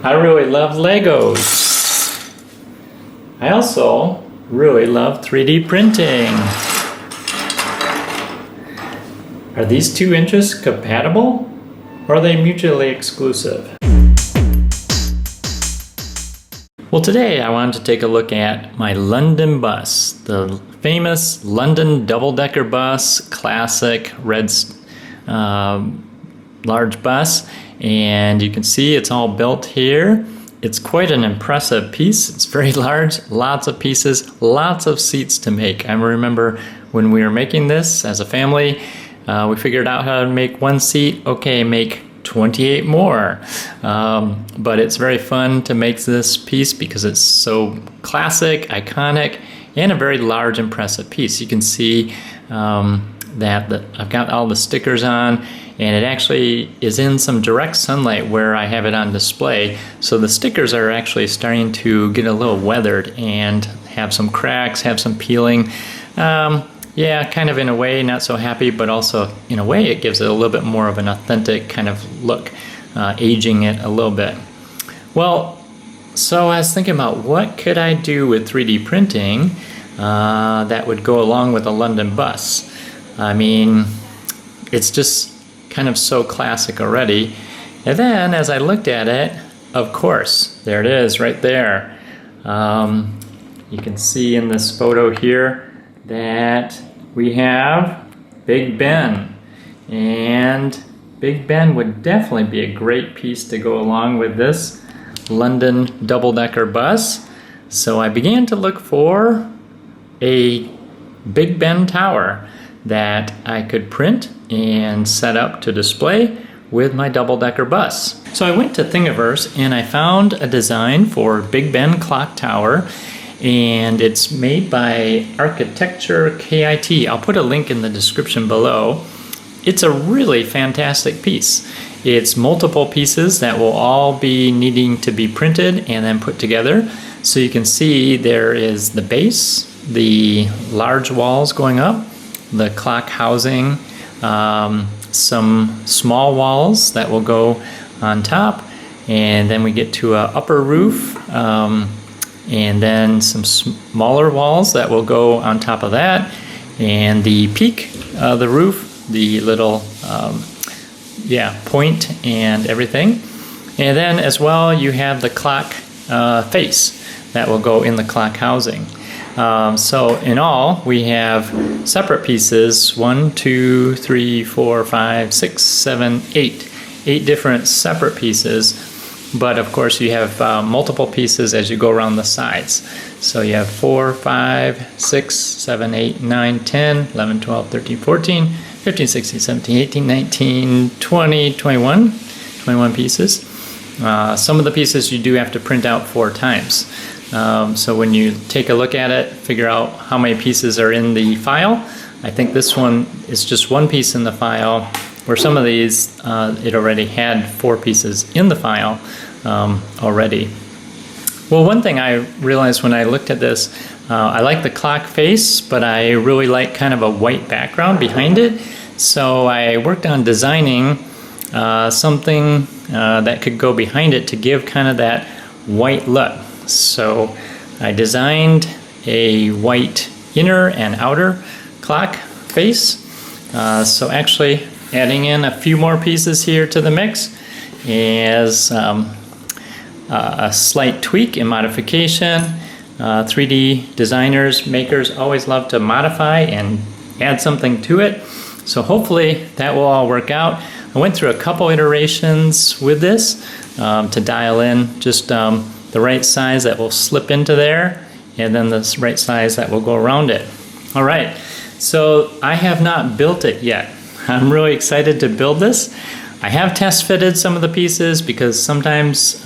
I really love Legos. I also really love 3D printing. Are these two interests compatible, or are they mutually exclusive? Well, today I wanted to take a look at my London bus, the famous London double-decker bus, classic red large bus, and you can see it's all built here. It's quite an impressive piece. It's very large, lots of pieces, lots of seats to make. I remember when we were making this as a family, we figured out how to make one seat. Okay, make 28 more. But it's very fun to make this piece because it's so classic, iconic, and a very large, impressive piece. You can see that I've got all the stickers on, and it actually is in some direct sunlight where I have it on display. So the stickers are actually starting to get a little weathered and have some cracks, have some peeling. Yeah, kind of in a way, not so happy, but also in a way it gives it a little bit more of an authentic kind of look, aging it a little bit. Well, so I was thinking about what could I do with 3D printing that would go along with a London bus. I mean, it's just kind of so classic already. And then as I looked at it, of course, there it is right there. You can see in this photo here that we have Big Ben. And Big Ben would definitely be a great piece to go along with this London double-decker bus. So I began to look for a Big Ben tower that I could print and set up to display with my double-decker bus. So I went to Thingiverse and I found a design for Big Ben clock tower, and it's made by Architecture KIT. I'll put a link in the description below. It's a really fantastic piece. It's multiple pieces that will all be needing to be printed and then put together. So you can see there is the base, the large walls going up, the clock housing, some small walls that will go on top, and then we get to an upper roof, and then some smaller walls that will go on top of that, and the peak of the roof, the little point and everything. And then as well you have the clock face that will go in the clock housing. So in all, we have separate pieces, 1, 2, 3, 4, 5, 6, 7, 8. 8 different separate pieces, but of course you have multiple pieces as you go around the sides. So you have 4, 5, 6, 7, 8, 9, 10, 11, 12, 13, 14, 15, 16, 17, 18, 19, 20, 21 pieces. Some of the pieces you do have to print out 4 times. So when you take a look at it, figure out how many pieces are in the file. I think this one is just 1 piece in the file, where some of these it already had 4 pieces in the file already. Well, one thing I realized when I looked at this, I like the clock face, but I really like kind of a white background behind it. So I worked on designing something that could go behind it to give kind of that white look. So I designed a white inner and outer clock face. So actually adding in a few more pieces here to the mix as a slight tweak and modification. 3D designers, makers always love to modify and add something to it. So hopefully that will all work out. I went through a couple iterations with this to dial in just the right size that will slip into there, and then the right size that will go around it. All right, so I have not built it yet. I'm really excited to build this. I have test fitted some of the pieces because sometimes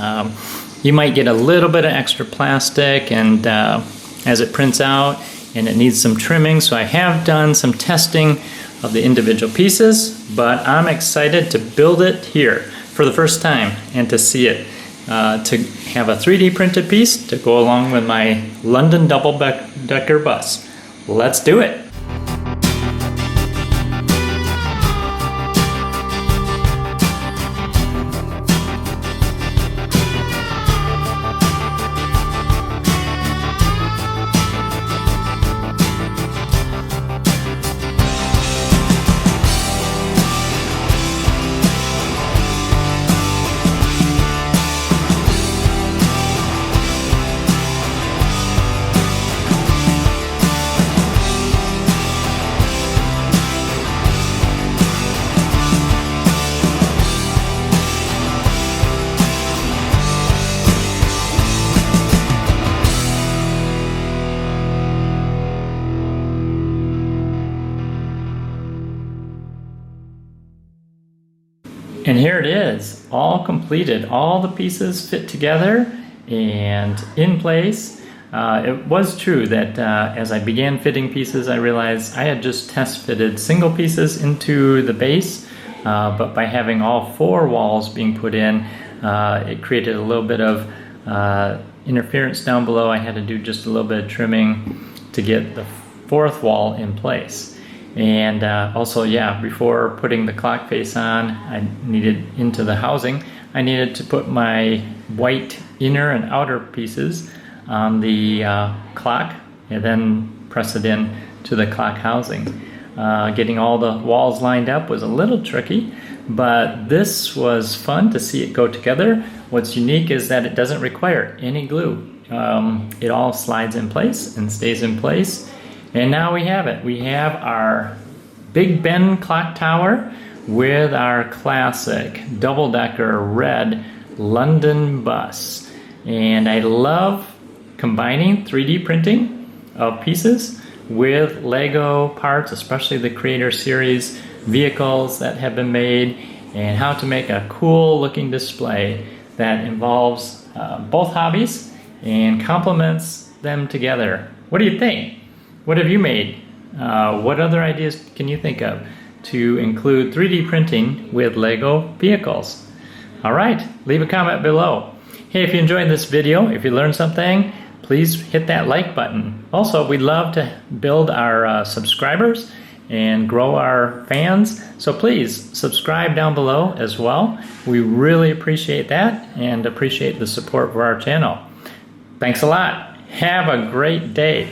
you might get a little bit of extra plastic and as it prints out, and it needs some trimming. So I have done some testing of the individual pieces, but I'm excited to build it here for the first time and to see it. To have a 3D printed piece to go along with my London double-decker bus. Let's do it! And here it is, all completed. All the pieces fit together and in place. It was true that as I began fitting pieces, I realized I had just test fitted single pieces into the base, but by having all 4 walls being put in, it created a little bit of interference down below. I had to do just a little bit of trimming to get the 4th wall in place. And also, yeah, before putting the clock face on, I needed into the housing, I needed to put my white inner and outer pieces on the clock and then press it in to the clock housing. Getting all the walls lined up was a little tricky, but this was fun to see it go together. What's unique is that it doesn't require any glue. It all slides in place and stays in place. And now we have it. We have our Big Ben clock tower with our classic double-decker red London bus. And I love combining 3D printing of pieces with Lego parts, especially the Creator Series vehicles that have been made, and how to make a cool looking display that involves both hobbies and complements them together. What do you think? What have you made? What other ideas can you think of to include 3D printing with Lego vehicles? All right, leave a comment below. Hey, if you enjoyed this video, if you learned something, please hit that like button. Also, we'd love to build our subscribers and grow our fans, so please subscribe down below as well. We really appreciate that and appreciate the support for our channel. Thanks a lot. Have a great day.